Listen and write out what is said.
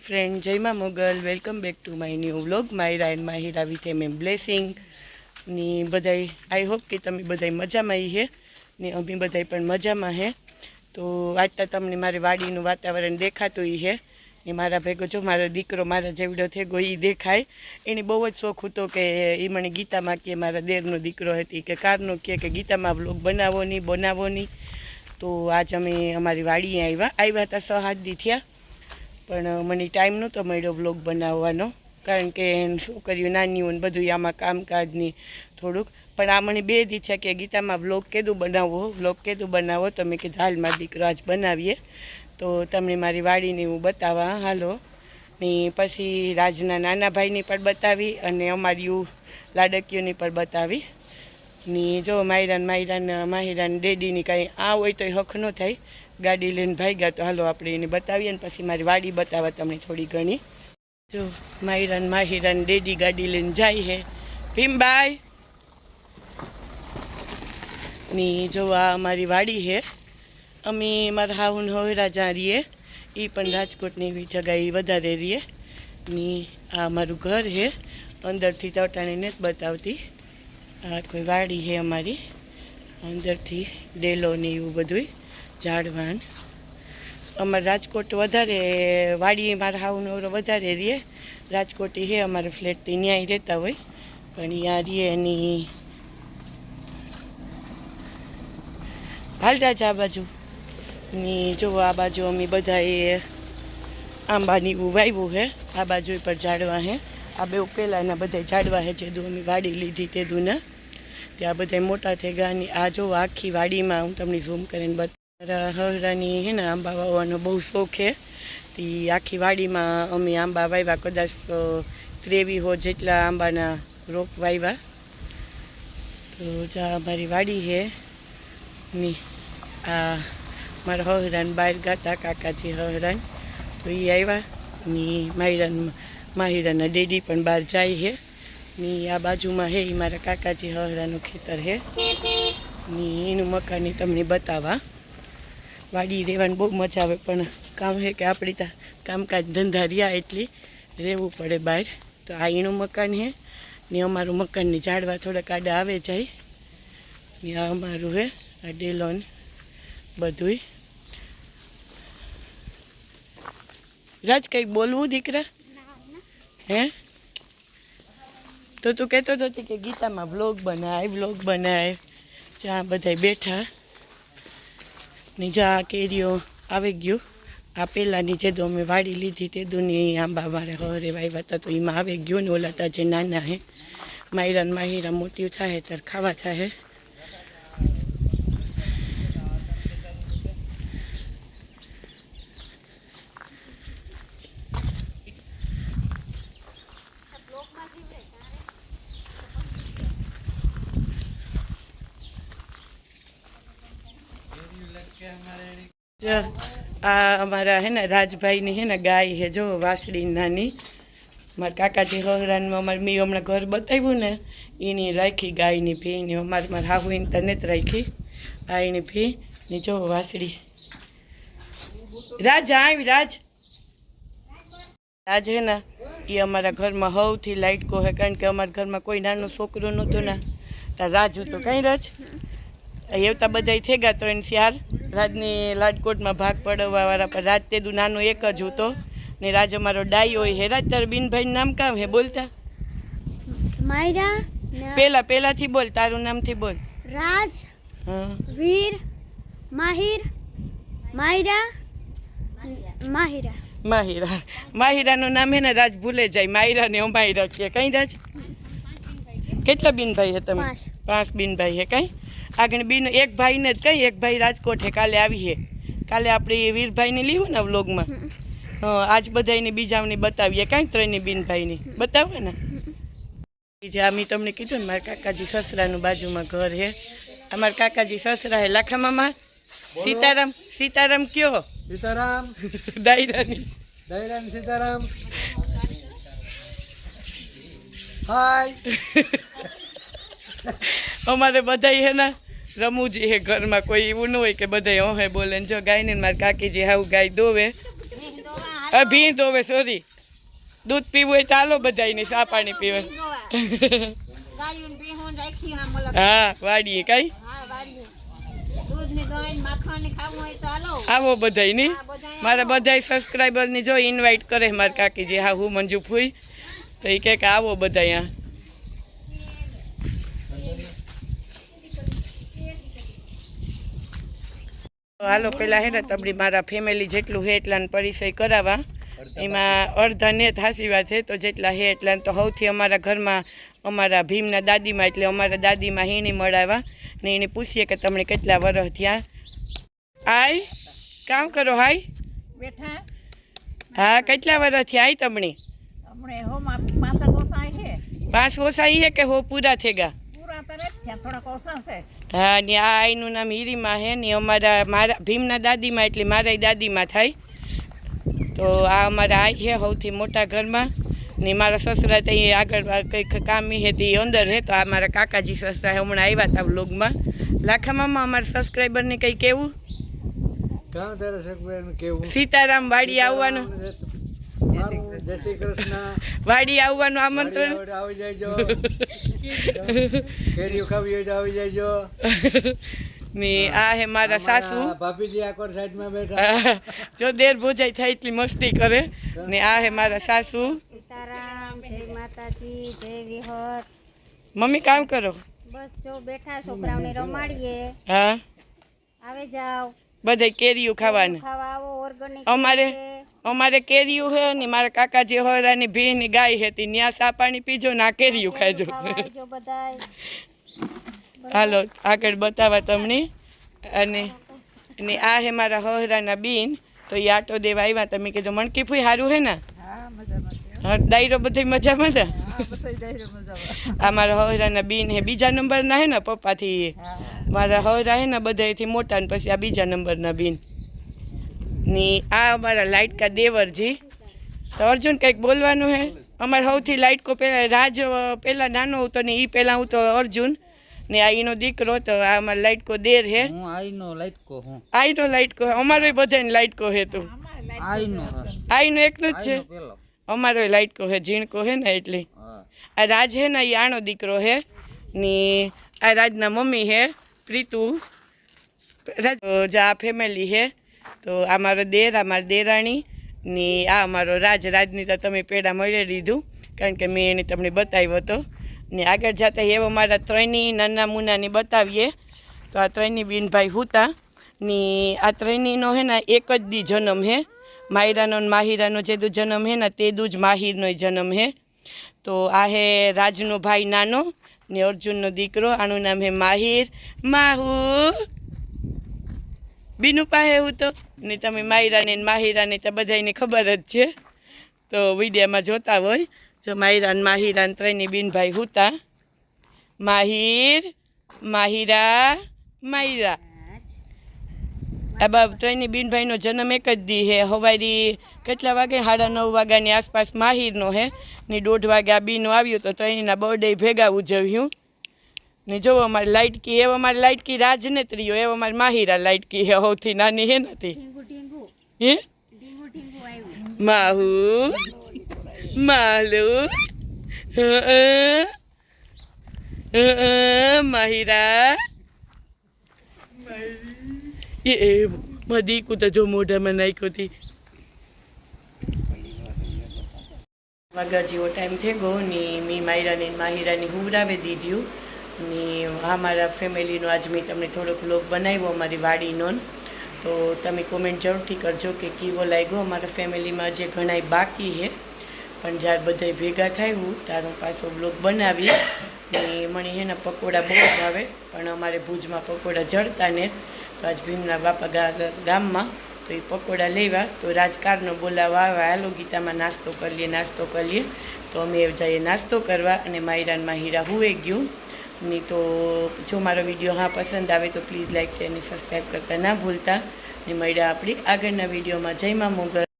Friend जय मां Mogal welcome back to my new vlog Maira and Mahira with M blessing ने बधाई आई होप कि तमे बधाई मजा में है ने अभी बधाई पण मजा में है। तो आज तमने मारी वाड़ीनुं वातावरण देखातुं है ने मारा भेगो जो मारो दीकरो मारा जेवडो थेगो ई देखाय। एने बहु ज शौख हतो के ई मने गीता में के मारा देरनो दीकरो हती के कारनो के गीता में व्लॉग बनावो नी। तो आज अमे अमारी वाड़ी आव्या हता 6-8 दी थया पण मने टाइम नहोतो मळ्यो व्लॉग बनाववानो कारण के छोकरीओ नानी होय बधुं आमां कामकाजनी थोड़ुंक पण आ मने 2 दी थया के गीता में व्लॉग केदुं बनावो तो मैं कीधुं हाल मारो दीकरो आज बनावीए। तो तमने मारी वाड़ीने हूँ बतावा हालो ने पछी राजना नाना भाईनी पण बतावी अने अमारी लाडकीओनी पण बतावी ने जो माहिरान डेडीनी कांई आ होय तो हक न थाय गाड़ी लईने भाग्या। तो हालो आपणे एने बतावीए ने पछी मारी वाड़ी बतावा तमने थोड़ी घणी। जो माहिरान डेडी गाड़ी लईने जाय है भीमभाई ने जो आ अमारी वाड़ी है अमे मारा हाहुन होयरा जा रहीए ई पण राजकोटनी एवी जगह वधारे रहीए ने आ अमारुं घर है अंदरथी तो अटाणे नथी बतावती। आ कोई वाड़ी है अमारी अंदरथी डेलो ने एवुं बधुंय झाड़वान अमर राजकोट वधारे वाड़ी मारा हाहुन होयरो वधारे रहीए राजकोटी है अमारे फ्लेट थी न्याय रहता होय पण आ रहीए ने हाल राजा आ बाजू ने जो आ बाजू अमी बधाए आंबानी वाव्युं है आ बाजू पर झाड़वा है आ बे पेलाना बधाय झाड़वा है जेदू अमी वाड़ी लीधी तेदूना त्या बधाय मोटा थई गया। आ जो आखी वाड़ी में हूँ तमने झूम करीने बता हरानी है ने आंबा वाववानो बहु शौक है। ती आखी वाड़ी में अमे आंबा वाव्या कदाच 23 जेटला आंबाना रोप वाव्या। तो जा अमारी वाड़ी है नी आ मारा हरान बहार गाता काकाजी हरान तो ये आव्या ने माहिराना डेडी पण बहार जाय है ने आ बाजू में है मारा काकाजी हरानु खेतर है ने एनु मकान तमने बतावा। वाड़ी रहेवानी बहु मजा आवे पण काम है कि आपणी कामकाज धंधा रह्या एटले रहेवुं पड़े बहार। तो आ एनु मकान है ने अमारुं मकान ने झाड़वा थोड़ा आडा आवे जाय ने आ अमारुं है आ डेलोन बधुंय। राज कई बोलवुं दीकरा हैं तो तू कहतो तो कि गीता में व्लॉग बनाए जा बधाय बैठा ने जा केरियो आवी गयो आ पेलानी जेदो अमे वाड़ी लीधी तेदुनी आंबा मारे हरे वाव्या था तो एमां आवी गयो ने ओला तो जे नाना है माहिरा मोटी थाय त्यारे खावा थाय। आ हमारा है ना राजभाई ने है ना गाय है जो वासड़ी नानी मार काकाजी हरान में अमर मी हमने घर बताव्યું ने एनी राखी गाय नी भी ने अमर मार हाहू इन तनेत राखी आ एनी भी ने जो वासड़ी राज है ना ये हमारा घर में हौथी लाइट को है कारण के हमारे घर में कोई नानो छोकरो नतो ना ता राजू तो कई राज एवता बधाई थे गया 3-4 राजनी लाडकोट में भाग पड़वा वाला पर राज तेदू नानो एक ज हतो ने राज अमारो डाई होय है। राज तार बीन भाई नाम काम है बोलता मायरा पेला थी बोल तारू नाम थी बोल राज हाँ वीर माहिर मायरा माहिरा नो नाम है ना राज भूले जाए मायरा ने अमायरा के कई राज केटला बीन भाई है तमे 5 बीन भाई है कई आगे बीन एक भाई ने कई एक भाई राजकोट है काले आवी है काले आपणे वीर भाई ने लीधुं ने व्लॉग में हाँ आज बधाई ने बीजाने बतावीए कई 3 बीन भाई ने बतावे ने जे आमी तमने कीधुं ने मारा काकाजी ससरानुं बाजू में घर है। अमारा काकाजी ससरा है लाखा मामा सीताराम क्यों सीताराम दायरानी सीताराम हाय अमारे बधाई है ना रमूजी है घर में कोई एवं न हो कि बधाई ओहे बोले जो गाय ने मार काकी जी हाउ गाय दोवे ભીં ધોવે સોરી દૂધ પીવું હોય તો હાલો બધાને ચા પાણી પીવે હા વાડીએ કઈ આવો બધાય મારા બધા સબસ્ક્રાઈબર ની જો ઇન્વાઇટ કરે મારા કાકીજી હા હું મંજુ ફૂઈ તો એ કે આવો બધા અહીંયા હાલો પેલા હે ને તબડી મારા ફેમિલી જેટલું હે એટલાને પરિચય કરાવવા એમાં અડધા ને હાસી વાત છે તો જેટલા હે એટલા તો સૌથી અમારા ઘરમાં અમારા ભીમના દાદીમાં એટલે અમારા દાદીમાં હીણી મળાવ્યા ને એને પૂછીએ કે તમને કેટલા વર્ષ થયા આય કામ કરો હાય બેઠા હા કેટલા વર્ષ થયા આય તમને હમણે હો માતા કોસાય છે 5 ઓસાઈ હે કે હો પૂરા થઈ ગયા પૂરા તો નથી થયા થોડા કોસા છે હા ને આ આઈનું નામ હીરીમાં હે ને મારા ભીમના દાદીમાં એટલે મારા દાદીમાં થાય તો આ અમારા આઈ છે સૌથી મોટા ઘરમાં ને મારા સસરા તો આગળ કંઈક કામ હે તે અંદર હે તો આ મારા કાકાજી સસરા હમણાં આવ્યા હતા વ્લોગમાં લાખા મામા અમારા સબસ્ક્રાઈબરને કંઈ કેવું સીતારામ વાડી આવવાનું જય શ્રી કૃષ્ણ વાડી આવવાનું આમંત્રણ આવી જાયજો કેરીઓ ખાવી હોય તો આવી જાયજો ને આ હે મારા સાસુ ભાભીજી આકોર સાઈડમાં બેઠા જો દેર ભોજાઈ થાય એટલી મસ્તી કરે ને આ હે મારા સાસુ સીતારામ જય માતાજી જય વિહત મમ્મી કામ કરો બસ જો બેઠા છોકરાઓને રમાડીએ હા આવે જાવ બધાય કેરીઓ ખાવાને ખાવા આવો ઓર્ગેનિક અમારે કેરીઓ હે ને મારા કાકાજી હોરાની ભીની ગાય હતી ન્યા સા પાણી પીજો ને આ કેરીઓ ખાજો ખાવાજો બધાય હાલો આગળ બતાવા તમને અને આ હે મારા હોરાના બીન તો એ આટો દેવા આવ્યા તમે કીધું મણકી ફૂઈ સારું હે ને હા ડાયરો બધી મજામાં ને આ મારા હોરાના બીન હે બીજા નંબરના હે ને પપ્પાથી મારા હોરા હે ને બધાથી મોટા ને પછી આ બીજા નંબરના બીન ની આ અમારા લાઇટ કા દેવરજી તો અર્જુન કંઈક બોલવાનું હે અમારે સૌથી લાઇટ કો પહેલાં રાજ પહેલાં નાનો હતો ને એ પહેલાં હું તો અર્જુન ને આ એનો દીકરો તો આ અમારા લાઇટ કો દેર હે આઈનો લાઇટ કો અમારો બધાને લાઇટ કો હે તું આઈનો એકનો જ છે અમારો લાઇટ કો હે ઝીણકો હે ને એટલે આ રાજ હે ને એ આનો દીકરો હે ને આ રાજના મમ્મી હે પ્રીતુ રાજ જા ફેમિલી હે તો આ મારો દેર આ મારી દેરાણી ને આ અમારો રાજની તો તમે પેડા મળી લીધું કારણ કે મેં એને તમને બતાવ્યો હતો ને આગળ જતા એવો મારા ત્રણની નાના મુનાને બતાવીએ તો આ ત્રણની બીનભાઈ હુતા ને આ ત્રણનીનો હે ને એક જ દી જન્મ હે માહિરાનો ને માહિરાનો જેદું જન્મ હે ને તેદું જ માહિરનો જન્મ હે તો આ હે રાજનો ભાઈ નાનો ને અર્જુનનો દીકરો આનું નામ હે માહિર માહુ બીનું પાસે હું તો ને તમે માહિરાને માહિરાને તો બધાને ખબર જ છે તો વિડીયોમાં જોતા હોય જો માહિરા ને માહિરા ત્રણની બીનભાઈ હુતા માહિર માહિરા માહિરા આ બાબ ત્રણની બીનભાઈનો જન્મ એક જ દી હે હવારી કેટલા વાગે 9:30 વાગ્યાની આસપાસ માહિરનો હે ને 1:30 વાગે આ બીનું આવ્યું તો ત્રણના બર્થડે ભેગા ઉજવ્યું ને જો અમારી લાઇટકી એવો અમારી લાઇટકી રાજનેત્રીઓ એવો અમારી માહિરા લાઇટકી હે સૌથી નાની હે નથી હે માહુ માલુ માહિરા એ મધી કુ તો જો મોઢામાં નાખ્યો હતી વાગા જેવો ટાઈમ થઈ ગયો ને મેં માહિરાની હુવરાવે દીધું ને આ મારા ફેમિલીનો આજ મેં તમને થોડોક વ્લોગ બનાવ્યો અમારી વાડીનો તો તમે કોમેન્ટ જરૂરથી કરજો કે કેવો લાગ્યો અમારા ફેમિલીમાં જે ઘણાય બાકી છે પણ જ્યારે બધાય ભેગા થયું ત્યારે હું પાછો વ્લોગ બનાવી ને મને એના પકોડા બહુ ભાવે પણ અમારે ભુજમાં પકોડા જળતા ને તો આજ ભીમના બાપા ગામમાં તો એ પકોડા લેવા તો રાજકારનો બોલાવવા આવ્યા હાલો ગીતામાં નાસ્તો કરી લઈએ તો અમે જઈએ નાસ્તો કરવા અને માહિરાનમાં હીરા હુએ ગયું નહીં તો જો મારો વિડીયો પસંદ આવે તો પ્લીઝ લાઈક છે અને સબસ્ક્રાઈબ કરતા ના ભૂલતા ને મળ્યા આપણી આગળના વિડીયોમાં જય મા મોગલ.